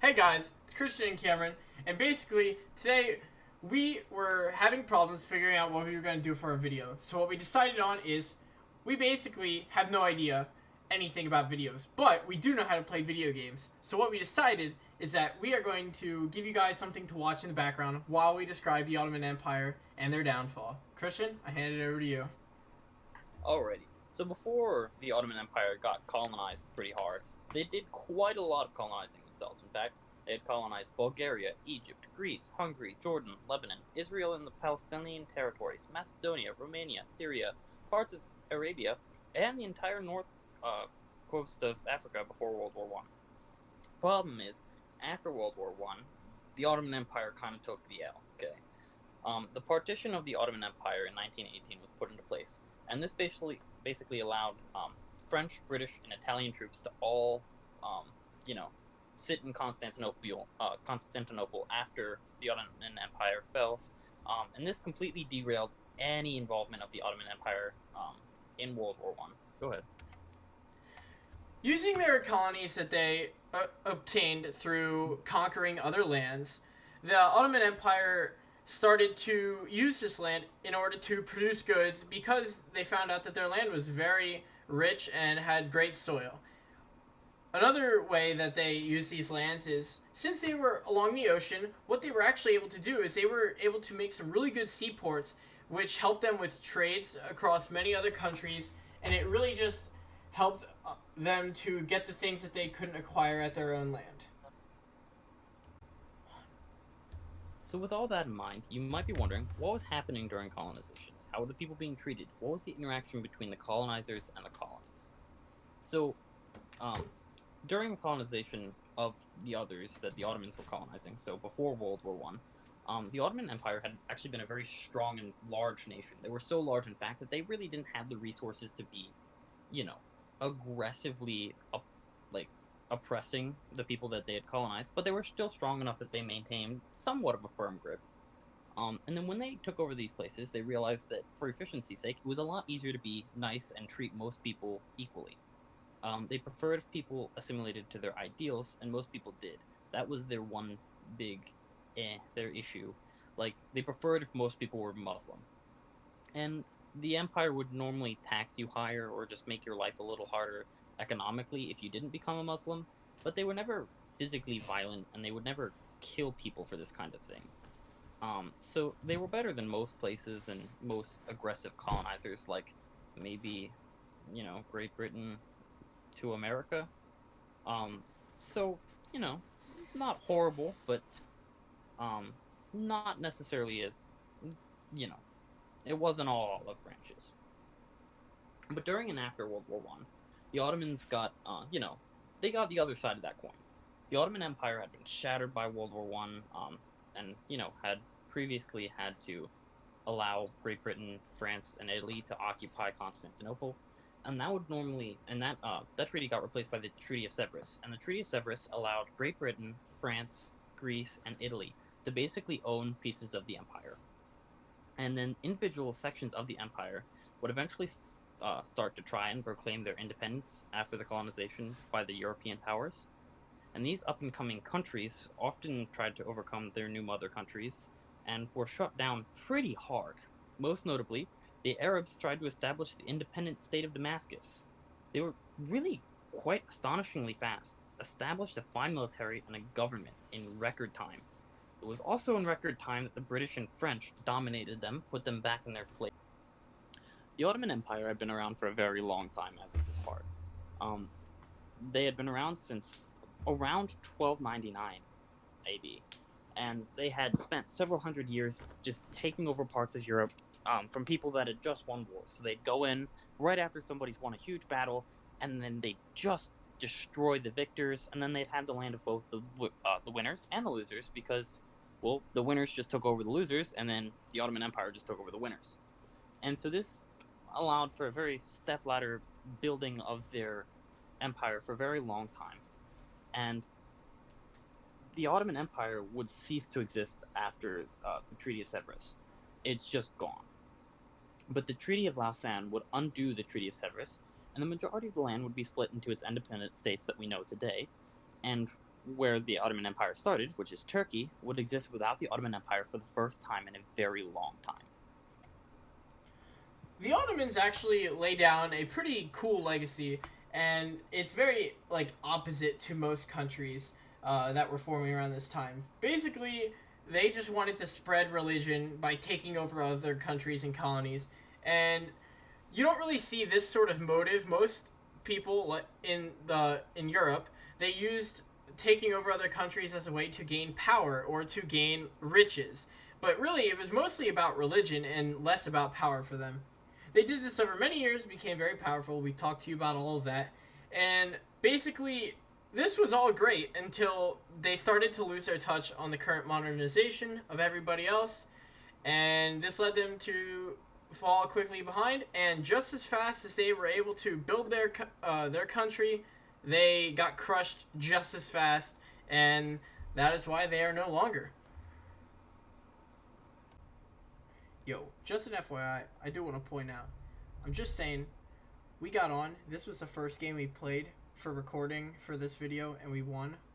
Hey guys, it's Christian and Cameron, and basically today we were having problems figuring out what we were going to do for our video. So what we decided on is we basically have no idea anything about videos, but we do know how to play video games. So what we decided is that we are going to give you guys something to watch in the background while we describe the Ottoman Empire and their downfall. Christian, I hand it over to you. Alrighty. So before the Ottoman Empire got colonized pretty hard, they did quite a lot of colonizing themselves. In fact, they had colonized Bulgaria, Egypt, Greece, Hungary, Jordan, Lebanon, Israel and the Palestinian territories, Macedonia, Romania, Syria, parts of Arabia, and the entire north coast of Africa before World War One. Problem is, after World War One, the Ottoman Empire kind of took the L. Okay, the partition of the Ottoman Empire in 1918 was put into place, and this basically allowed French, British, and Italian troops to all, um, you know, sit in Constantinople after the Ottoman Empire fell, and this completely derailed any involvement of the Ottoman Empire in World War One. Go ahead. Using their colonies that they obtained through conquering other lands, the Ottoman Empire started to use this land in order to produce goods because they found out that their land was very rich and had great soil. Another way that they use these lands is since they were along the ocean, what they were actually able to do is they were able to make some really good seaports, which helped them with trades across many other countries, and it really just helped them to get the things that they couldn't acquire at their own land. So, with all that in mind, you might be wondering what was happening during colonizations? How were the people being treated? What was the interaction between the colonizers and the colonies? So, um, during the colonization of the others that the Ottomans were colonizing, so before World War One, the Ottoman Empire had actually been a very strong and large nation. They were so large, in fact, that they really didn't have the resources to be, you know, aggressively like oppressing the people that they had colonized, but they were still strong enough that they maintained somewhat of a firm grip. And then when they took over these places, they realized that for efficiency's sake, it was a lot easier to be nice and treat most people equally. They preferred if people assimilated to their ideals, and most people did. That was their one big, their issue. Like, they preferred if most people were Muslim. And the empire would normally tax you higher or just make your life a little harder economically if you didn't become a Muslim, but they were never physically violent and they would never kill people for this kind of thing. So they were better than most places and most aggressive colonizers, like maybe, Great Britain to America. Um, so, you know, not horrible, but not necessarily as, you know, it wasn't all olive branches. But during and after World War One, the Ottomans got, they got the other side of that coin. The Ottoman Empire had been shattered by World War One, and had previously had to allow Great Britain, France, and Italy to occupy Constantinople, and that would normally, and that treaty got replaced by the Treaty of Severus, and the Treaty of Severus allowed Great Britain, France, Greece, and Italy to basically own pieces of the empire, and then individual sections of the empire would eventually start to try and proclaim their independence after the colonization by the European powers. And these up and coming countries often tried to overcome their new mother countries and were shut down pretty hard. Most notably, the Arabs tried to establish the independent state of Damascus. They were really quite astonishingly fast, established a fine military and a government in record time. It was also in record time that the British and French dominated them, put them back in their place. The Ottoman Empire had been around for a very long time as of this part. Um, they had been around since around 1299 AD, and they had spent several hundred years just taking over parts of Europe from people that had just won wars. So they'd go in right after somebody's won a huge battle, and then they'd just destroy the victors, and then they'd have the land of both the winners and the losers because, well, the winners just took over the losers, and then the Ottoman Empire just took over the winners. And so this allowed for a very stepladder building of their empire for a very long time. And the Ottoman Empire would cease to exist after the Treaty of Severus. It's just gone. But the Treaty of Lausanne would undo the Treaty of Severus, and the majority of the land would be split into its independent states that we know today. And where the Ottoman Empire started, which is Turkey, would exist without the Ottoman Empire for the first time in a very long time. The Ottomans actually lay down a pretty cool legacy, and it's very like opposite to most countries that were forming around this time. Basically, they just wanted to spread religion by taking over other countries and colonies, and you don't really see this sort of motive. Most people in Europe, they used taking over other countries as a way to gain power or to gain riches. But really, it was mostly about religion and less about power for them. They did this over many years, became very powerful. We talked to you about all of that. And basically, this was all great until they started to lose their touch on the current modernization of everybody else. And this led them to fall quickly behind. And just as fast as they were able to build their country, they got crushed just as fast. And that is why they are no longer. Yo, just an FYI, I do want to point out, I'm just saying, we got on, this was the first game we played for recording for this video, and we won.